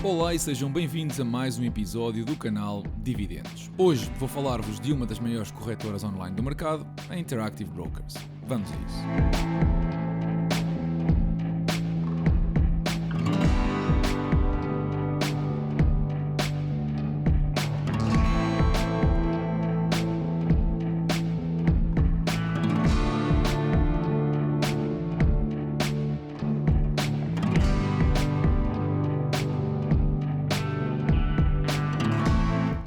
Olá e sejam bem-vindos a mais um episódio do canal Dividendos. Hoje vou falar-vos de uma das maiores corretoras online do mercado, a Interactive Brokers. Vamos a isso.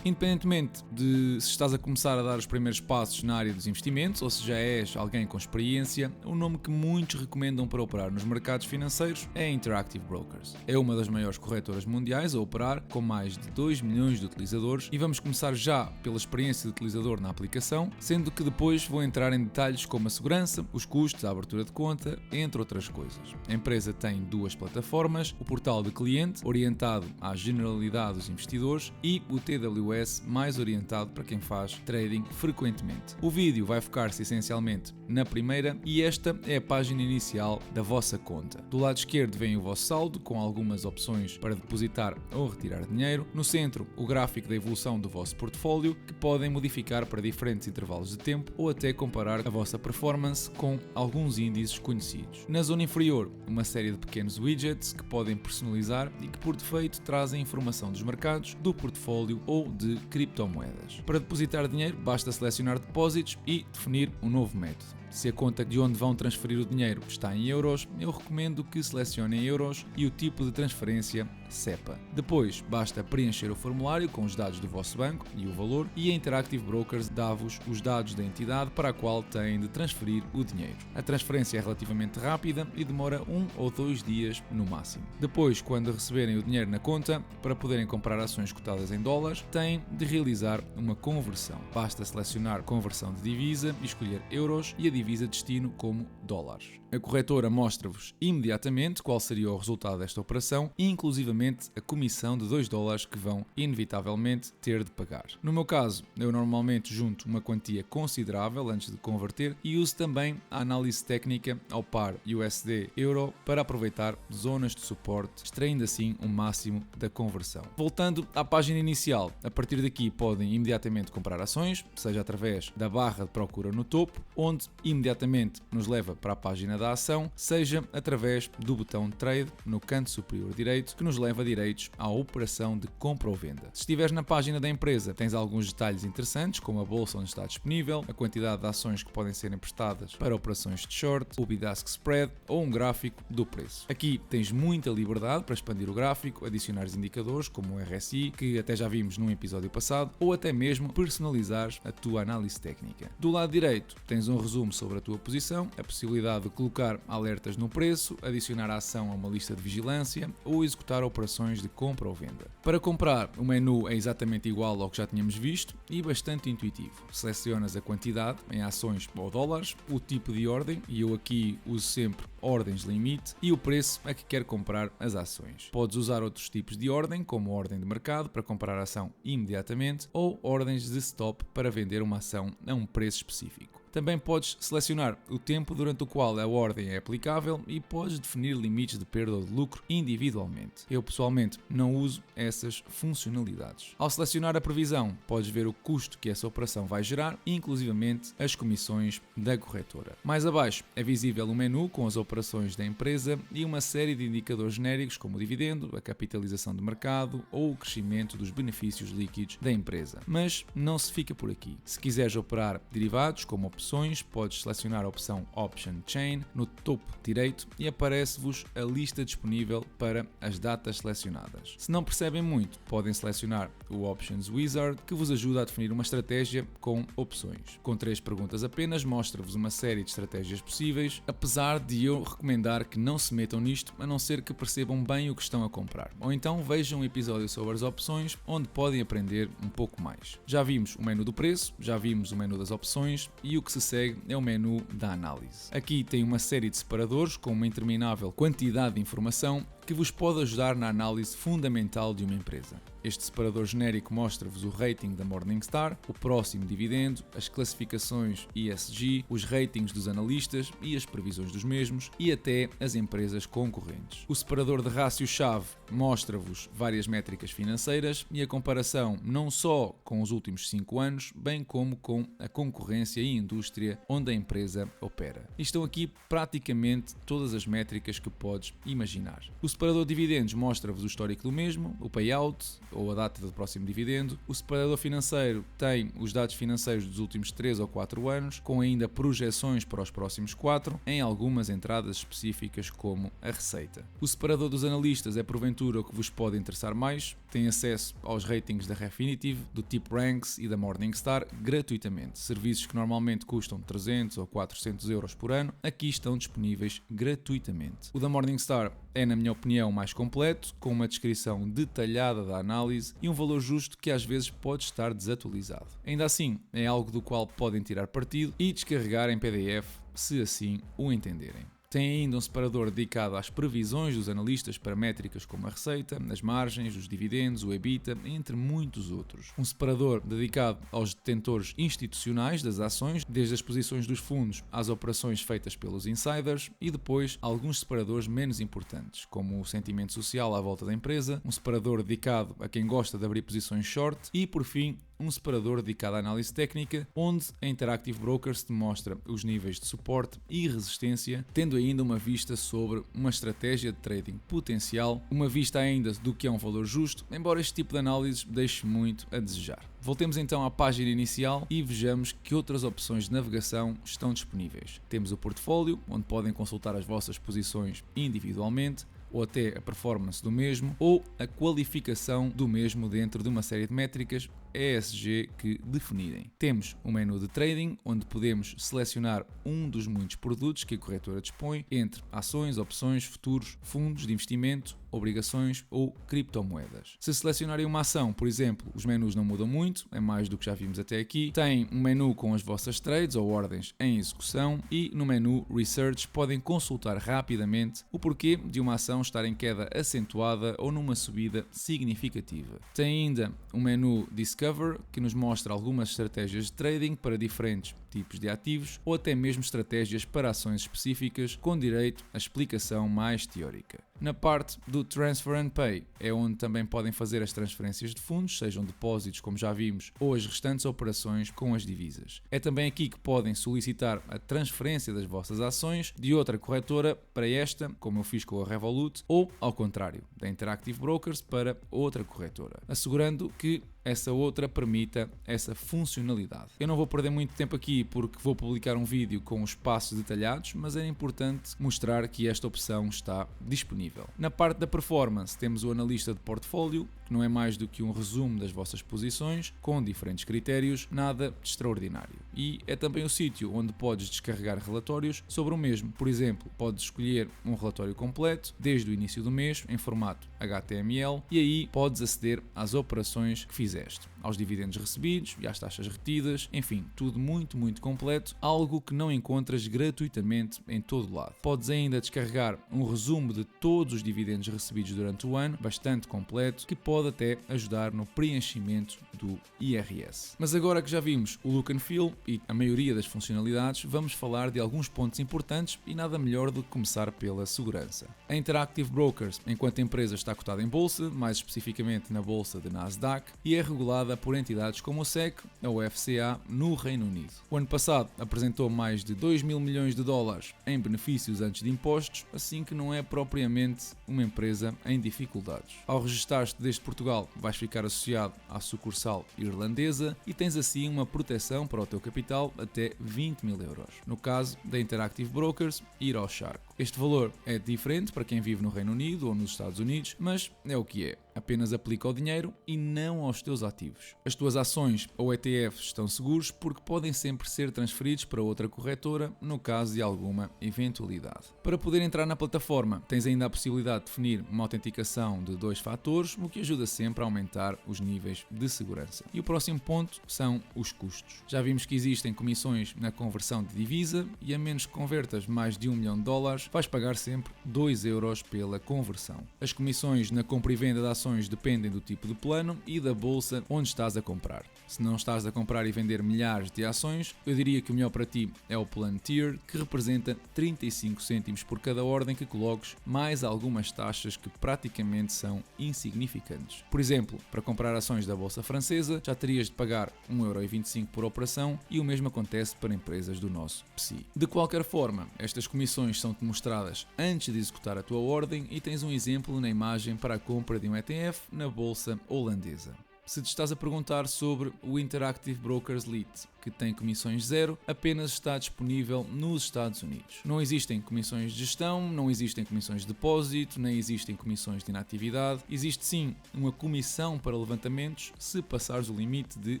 Independentemente de se estás a começar a dar os primeiros passos na área dos investimentos ou se já és alguém com experiência, o nome que muitos recomendam para operar nos mercados financeiros é a Interactive Brokers. É uma das maiores corretoras mundiais a operar, com mais de 2 milhões de utilizadores, e vamos começar já pela experiência de utilizador na aplicação, sendo que depois vou entrar em detalhes como a segurança, os custos, a abertura de conta, entre outras coisas. A empresa tem duas plataformas, o portal de cliente, orientado à generalidade dos investidores, e o TWS, mais orientado para quem faz trading frequentemente. O vídeo vai focar-se essencialmente na primeira e esta é a página inicial da vossa conta. Do lado esquerdo vem o vosso saldo com algumas opções para depositar ou retirar dinheiro. No centro, o gráfico da evolução do vosso portfólio, que podem modificar para diferentes intervalos de tempo ou até comparar a vossa performance com alguns índices conhecidos. Na zona inferior, uma série de pequenos widgets que podem personalizar e que por defeito trazem informação dos mercados, do portfólio ou de criptomoedas. Para depositar dinheiro, basta selecionar depósitos e definir um novo método. Se a conta de onde vão transferir o dinheiro está em euros, eu recomendo que selecionem euros e o tipo de transferência SEPA. Depois, basta preencher o formulário com os dados do vosso banco e o valor, e a Interactive Brokers dá-vos os dados da entidade para a qual têm de transferir o dinheiro. A transferência é relativamente rápida e demora 1 ou 2 dias no máximo. Depois, quando receberem o dinheiro na conta, para poderem comprar ações cotadas em dólares, têm de realizar uma conversão. Basta selecionar conversão de divisa e escolher euros e a divisa destino como dólares. A corretora mostra-vos imediatamente qual seria o resultado desta operação e inclusivamente a comissão de $2 que vão inevitavelmente ter de pagar. No meu caso, eu normalmente junto uma quantia considerável antes de converter e uso também a análise técnica ao par USD-Euro para aproveitar zonas de suporte, extraindo assim o máximo da conversão. Voltando à página inicial, a partir daqui podem imediatamente comprar ações, seja através da barra de procura no topo, onde imediatamente nos leva para a página da ação, seja através do botão Trade no canto superior direito, que nos leva direitos à operação de compra ou venda. Se estiveres na página da empresa, tens alguns detalhes interessantes, como a bolsa onde está disponível, a quantidade de ações que podem ser emprestadas para operações de short, o bid-ask spread ou um gráfico do preço. Aqui tens muita liberdade para expandir o gráfico, adicionar indicadores como o RSI, que até já vimos num episódio passado, ou até mesmo personalizares a tua análise técnica. Do lado direito, tens um resumo sobre a tua posição, a possibilidade de colocar alertas no preço, adicionar a ação a uma lista de vigilância ou executar operações de compra ou venda. Para comprar, o menu é exatamente igual ao que já tínhamos visto e bastante intuitivo. Selecionas a quantidade em ações ou dólares, o tipo de ordem, e eu aqui uso sempre ordens limite, e o preço a que quer comprar as ações. Podes usar outros tipos de ordem, como ordem de mercado para comprar a ação imediatamente ou ordens de stop para vender uma ação a um preço específico. Também podes selecionar o tempo durante o qual a ordem é aplicável e podes definir limites de perda ou de lucro individualmente. Eu pessoalmente não uso essas funcionalidades. Ao selecionar a previsão, podes ver o custo que essa operação vai gerar, inclusivamente as comissões da corretora. Mais abaixo é visível um menu com as operações da empresa e uma série de indicadores genéricos como o dividendo, a capitalização de mercado ou o crescimento dos benefícios líquidos da empresa. Mas não se fica por aqui. Se quiseres operar derivados como opções, podes selecionar a opção Option Chain no topo direito e aparece-vos a lista disponível para as datas selecionadas. Se não percebem muito, podem selecionar o Options Wizard, que vos ajuda a definir uma estratégia com opções. Com 3 perguntas apenas, mostra-vos uma série de estratégias possíveis, apesar de eu recomendar que não se metam nisto, a não ser que percebam bem o que estão a comprar. Ou então vejam um episódio sobre as opções, onde podem aprender um pouco mais. Já vimos o menu do preço, já vimos o menu das opções e o que se segue é o menu da análise. Aqui tem uma série de separadores com uma interminável quantidade de informação que vos pode ajudar na análise fundamental de uma empresa. Este separador genérico mostra-vos o rating da Morningstar, o próximo dividendo, as classificações ESG, os ratings dos analistas e as previsões dos mesmos e até as empresas concorrentes. O separador de rácio-chave mostra-vos várias métricas financeiras e a comparação não só com os últimos 5 anos, bem como com a concorrência e indústria onde a empresa opera. E estão aqui praticamente todas as métricas que podes imaginar. O separador de dividendos mostra-vos o histórico do mesmo, o payout ou a data do próximo dividendo. O separador financeiro tem os dados financeiros dos últimos 3 ou 4 anos, com ainda projeções para os próximos 4, em algumas entradas específicas como a receita. O separador dos analistas é porventura o que vos pode interessar mais. Tem acesso aos ratings da Refinitiv, do TipRanks e da Morningstar gratuitamente. Serviços que normalmente custam 300 ou 400 euros por ano, aqui estão disponíveis gratuitamente. O da Morningstar é, na minha opinião, mais completo, com uma descrição detalhada da análise e um valor justo que às vezes pode estar desatualizado. Ainda assim, é algo do qual podem tirar partido e descarregar em PDF, se assim o entenderem. Tem ainda um separador dedicado às previsões dos analistas para métricas como a receita, as margens, os dividendos, o EBITDA, entre muitos outros. Um separador dedicado aos detentores institucionais das ações, desde as posições dos fundos às operações feitas pelos insiders, e depois alguns separadores menos importantes, como o sentimento social à volta da empresa, um separador dedicado a quem gosta de abrir posições short e, por fim, um separador dedicado à análise técnica, onde a Interactive Brokers te mostra os níveis de suporte e resistência, tendo ainda uma vista sobre uma estratégia de trading potencial, uma vista ainda do que é um valor justo, embora este tipo de análise deixe muito a desejar. Voltemos então à página inicial e vejamos que outras opções de navegação estão disponíveis. Temos o portfólio, onde podem consultar as vossas posições individualmente, ou até a performance do mesmo, ou a qualificação do mesmo dentro de uma série de métricas ESG que definirem. Temos um menu de trading, onde podemos selecionar um dos muitos produtos que a corretora dispõe, entre ações, opções, futuros, fundos de investimento, obrigações ou criptomoedas. Se selecionarem uma ação, por exemplo, os menus não mudam muito, é mais do que já vimos até aqui. Tem um menu com as vossas trades ou ordens em execução e no menu Research podem consultar rapidamente o porquê de uma ação estar em queda acentuada ou numa subida significativa. Tem ainda um menu Discover, que nos mostra algumas estratégias de trading para diferentes tipos de ativos ou até mesmo estratégias para ações específicas, com direito à explicação mais teórica. Na parte do Transfer and Pay é onde também podem fazer as transferências de fundos, sejam depósitos como já vimos, ou as restantes operações com as divisas. É também aqui que podem solicitar a transferência das vossas ações de outra corretora para esta, como eu fiz com a Revolut, ou ao contrário, da Interactive Brokers para outra corretora, assegurando que essa outra permita essa funcionalidade. Eu não vou perder muito tempo aqui porque vou publicar um vídeo com os passos detalhados, mas é importante mostrar que esta opção está disponível. Na parte da performance temos o analista de portfólio, que não é mais do que um resumo das vossas posições, com diferentes critérios, nada de extraordinário. E é também o sítio onde podes descarregar relatórios sobre o mesmo. Por exemplo, podes escolher um relatório completo, desde o início do mês, em formato HTML, e aí podes aceder às operações que fizeste, aos dividendos recebidos e às taxas retidas, enfim, tudo muito completo, algo que não encontras gratuitamente em todo lado. Podes ainda descarregar um resumo de todos os dividendos recebidos durante o ano, bastante completo, que pode até ajudar no preenchimento do IRS. Mas agora que já vimos o look and feel e a maioria das funcionalidades, vamos falar de alguns pontos importantes e nada melhor do que começar pela segurança. A Interactive Brokers, enquanto empresa, está cotada em bolsa, mais especificamente na bolsa de Nasdaq, e é regulada por entidades como o SEC, ou FCA, no Reino Unido. O ano passado apresentou mais de 2 mil milhões de dólares em benefícios antes de impostos, assim que não é propriamente uma empresa em dificuldades. Ao registar-te desde Portugal, vais ficar associado à sucursal irlandesa e tens assim uma proteção para o teu capital até 20 mil euros. No caso da Interactive Brokers, ir ao charco. Este valor é diferente para quem vive no Reino Unido ou nos Estados Unidos, mas é o que é. Apenas aplica ao dinheiro e não aos teus ativos. As tuas ações ou ETFs estão seguros porque podem sempre ser transferidos para outra corretora no caso de alguma eventualidade. Para poder entrar na plataforma, tens ainda a possibilidade de definir uma autenticação de 2 fatores, o que ajuda sempre a aumentar os níveis de segurança. E o próximo ponto são os custos. Já vimos que existem comissões na conversão de divisa e a menos que convertas mais de $1 milhão, comprares, vais pagar sempre 2 euros pela conversão. As comissões na compra e venda de ações dependem do tipo de plano e da bolsa onde estás a comprar. Se não estás a comprar e vender milhares de ações, eu diria que o melhor para ti é o plano Tier, que representa 35 cêntimos por cada ordem que coloques, mais algumas taxas que praticamente são insignificantes. Por exemplo, para comprar ações da bolsa francesa, já terias de pagar 1,25€ por operação e o mesmo acontece para empresas do nosso PSI. De qualquer forma, estas comissões são-te mostradas antes de executar a tua ordem e tens um exemplo na imagem para a compra de um ETF na bolsa holandesa. Se te estás a perguntar sobre o Interactive Brokers Lite, que tem comissões zero, apenas está disponível nos Estados Unidos. Não existem comissões de gestão, não existem comissões de depósito, nem existem comissões de inatividade. Existe sim uma comissão para levantamentos se passares o limite de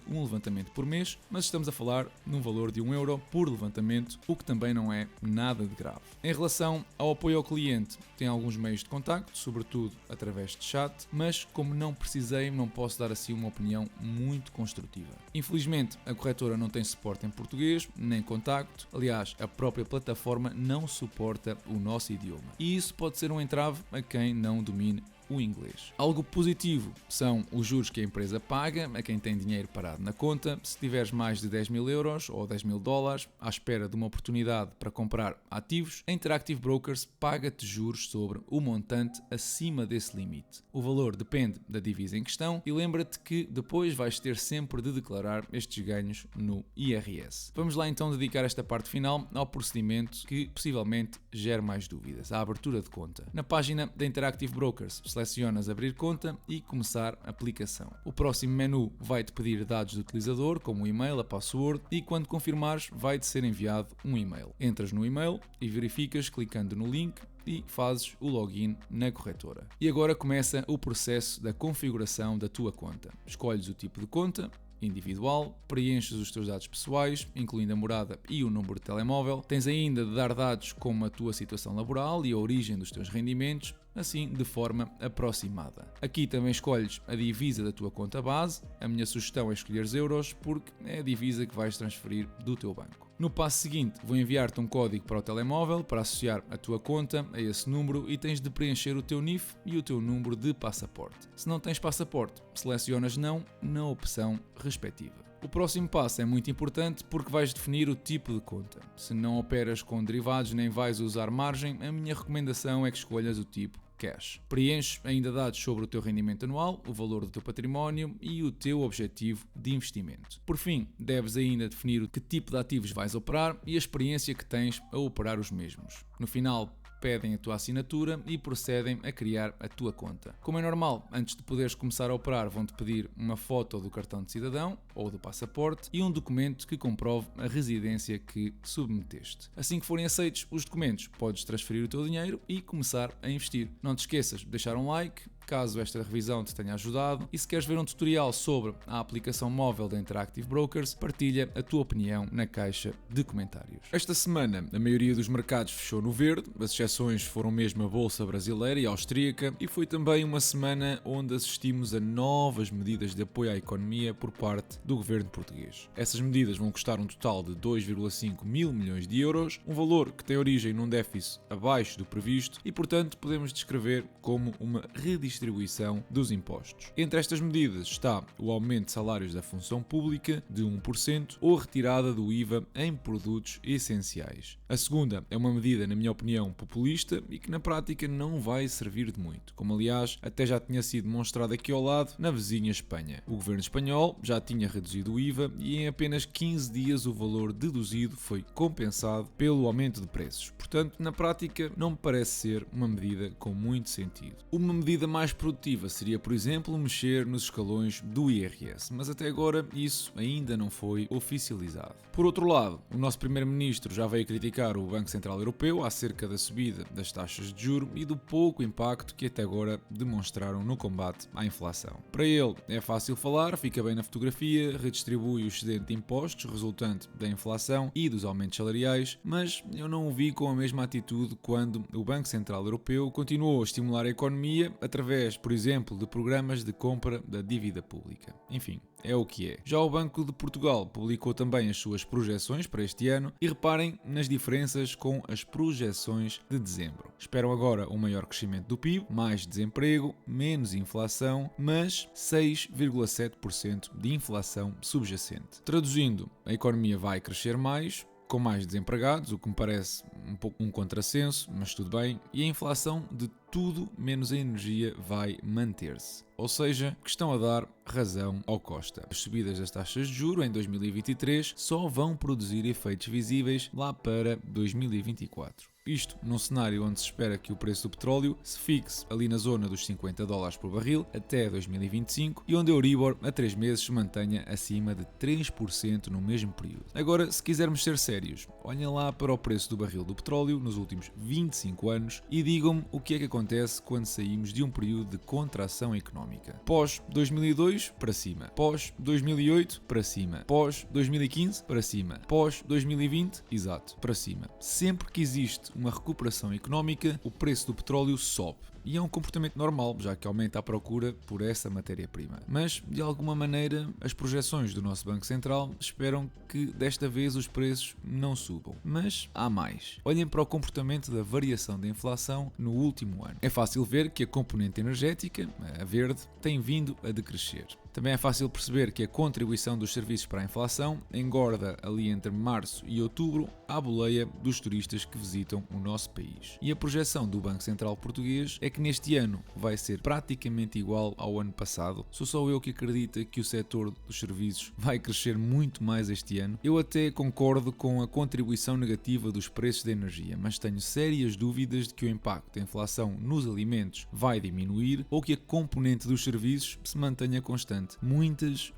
um levantamento por mês, mas estamos a falar num valor de 1 euro por levantamento, o que também não é nada de grave. Em relação ao apoio ao cliente, tem alguns meios de contacto, sobretudo através de chat, mas como não precisei, não posso dar assim uma opinião muito construtiva. Infelizmente, a corretora não tem suporte em português, nem contacto. Aliás, a própria plataforma não suporta o nosso idioma. E isso pode ser um entrave a quem não domine o inglês. Algo positivo são os juros que a empresa paga a quem tem dinheiro parado na conta. Se tiveres mais de 10 mil euros ou 10 mil dólares à espera de uma oportunidade para comprar ativos, a Interactive Brokers paga-te juros sobre o montante acima desse limite. O valor depende da divisa em questão e lembra-te que depois vais ter sempre de declarar estes ganhos no IRS. Vamos lá então dedicar esta parte final ao procedimento que possivelmente gere mais dúvidas, a abertura de conta. Na página da Interactive Brokers, selecionas abrir conta e começar a aplicação. O próximo menu vai-te pedir dados do utilizador, como o e-mail, a password, e quando confirmares vai-te ser enviado um e-mail. Entras no e-mail e verificas clicando no link e fazes o login na corretora. E agora começa o processo da configuração da tua conta. Escolhes o tipo de conta, individual, preenches os teus dados pessoais, incluindo a morada e o número de telemóvel. Tens ainda de dar dados como a tua situação laboral e a origem dos teus rendimentos, assim de forma aproximada. Aqui também escolhes a divisa da tua conta base. A minha sugestão é escolheres euros porque é a divisa que vais transferir do teu banco. No passo seguinte, vou enviar-te um código para o telemóvel para associar a tua conta a esse número e tens de preencher o teu NIF e o teu número de passaporte. Se não tens passaporte, selecionas não na opção respectiva. O próximo passo é muito importante porque vais definir o tipo de conta. Se não operas com derivados nem vais usar margem, a minha recomendação é que escolhas o tipo Cash. Preenches ainda dados sobre o teu rendimento anual, o valor do teu património e o teu objetivo de investimento. Por fim, deves ainda definir o que tipo de ativos vais operar e a experiência que tens a operar os mesmos. No final, pedem a tua assinatura e procedem a criar a tua conta. Como é normal, antes de poderes começar a operar, vão-te pedir uma foto do cartão de cidadão ou do passaporte e um documento que comprove a residência que submeteste. Assim que forem aceitos os documentos, podes transferir o teu dinheiro e começar a investir. Não te esqueças de deixar um like, caso esta revisão te tenha ajudado, e se queres ver um tutorial sobre a aplicação móvel da Interactive Brokers, partilha a tua opinião na caixa de comentários. Esta semana, a maioria dos mercados fechou no verde, as exceções foram mesmo a Bolsa Brasileira e Austríaca, e foi também uma semana onde assistimos a novas medidas de apoio à economia por parte do governo português. Essas medidas vão custar um total de 2,5 mil milhões de euros, um valor que tem origem num déficit abaixo do previsto e, portanto, podemos descrever como uma redistribuição dos impostos. Entre estas medidas está o aumento de salários da função pública de 1% ou a retirada do IVA em produtos essenciais. A segunda é uma medida, na minha opinião, populista e que na prática não vai servir de muito, como aliás até já tinha sido demonstrado aqui ao lado na vizinha Espanha. O governo espanhol já tinha reduzido o IVA e em apenas 15 dias o valor deduzido foi compensado pelo aumento de preços. Portanto, na prática, não me parece ser uma medida com muito sentido. Uma medida mais produtiva seria, por exemplo, mexer nos escalões do IRS, mas até agora isso ainda não foi oficializado. Por outro lado, o nosso primeiro-ministro já veio criticar o Banco Central Europeu acerca da subida das taxas de juros e do pouco impacto que até agora demonstraram no combate à inflação. Para ele é fácil falar, fica bem na fotografia, redistribui o excedente de impostos resultante da inflação e dos aumentos salariais, mas eu não o vi com a mesma atitude quando o Banco Central Europeu continuou a estimular a economia através através, por exemplo, de programas de compra da dívida pública. Enfim, é o que é. Já o Banco de Portugal publicou também as suas projeções para este ano e reparem nas diferenças com as projeções de dezembro. Esperam agora um maior crescimento do PIB, mais desemprego, menos inflação, mas 6,7% de inflação subjacente. Traduzindo, a economia vai crescer mais, com mais desempregados, o que me parece um pouco um contrassenso, mas tudo bem, e a inflação de tudo menos a energia vai manter-se. Ou seja, que estão a dar razão ao Costa. As subidas das taxas de juros em 2023 só vão produzir efeitos visíveis lá para 2024. Isto num cenário onde se espera que o preço do petróleo se fixe ali na zona dos $50 por barril até 2025 e onde a Euribor a 3 meses se mantenha acima de 3% no mesmo período. Agora, se quisermos ser sérios, olhem lá para o preço do barril do petróleo nos últimos 25 anos e digam-me o que é que acontece quando saímos de um período de contração económica. Pós 2002, para cima. Pós 2008, para cima. Pós 2015, para cima. Pós 2020, exato, para cima. Sempre que existe uma recuperação económica, o preço do petróleo sobe. E é um comportamento normal, já que aumenta a procura por essa matéria-prima. Mas, de alguma maneira, as projeções do nosso Banco Central esperam que desta vez os preços não subam. Mas há mais. Olhem para o comportamento da variação da inflação no último ano. É fácil ver que a componente energética, a verde, tem vindo a decrescer. Também é fácil perceber que a contribuição dos serviços para a inflação engorda ali entre março e outubro à boleia dos turistas que visitam o nosso país. E a projeção do Banco Central Português é que neste ano vai ser praticamente igual ao ano passado. Sou só eu que acredita que o setor dos serviços vai crescer muito mais este ano. Eu até concordo com a contribuição negativa dos preços da energia, mas tenho sérias dúvidas de que o impacto da inflação nos alimentos vai diminuir ou que a componente dos serviços se mantenha constante. Muitas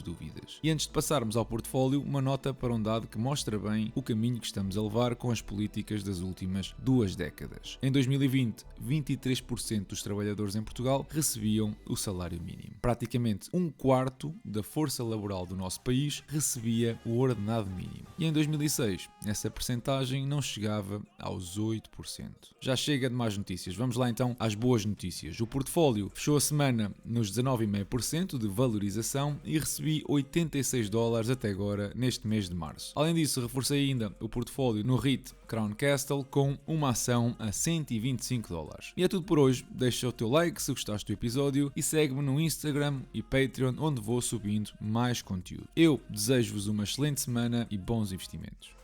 dúvidas. E antes de passarmos ao portfólio, uma nota para um dado que mostra bem o caminho que estamos a levar com as políticas das últimas 2 décadas. Em 2020, 23% dos trabalhadores em Portugal recebiam o salário mínimo. Praticamente 1/4 da força laboral do nosso país recebia o ordenado mínimo. E em 2006, essa percentagem não chegava aos 8%. Já chega de más notícias. Vamos lá então às boas notícias. O portfólio fechou a semana nos 19,5% de valorização e recebi $86 até agora neste mês de março. Além disso, reforcei ainda o portfólio no REIT Crown Castle com uma ação a $125. E é tudo por hoje. Deixa o teu like se gostaste do episódio e segue-me no Instagram e Patreon, onde vou subindo mais conteúdo. Eu desejo-vos uma excelente semana e bons investimentos.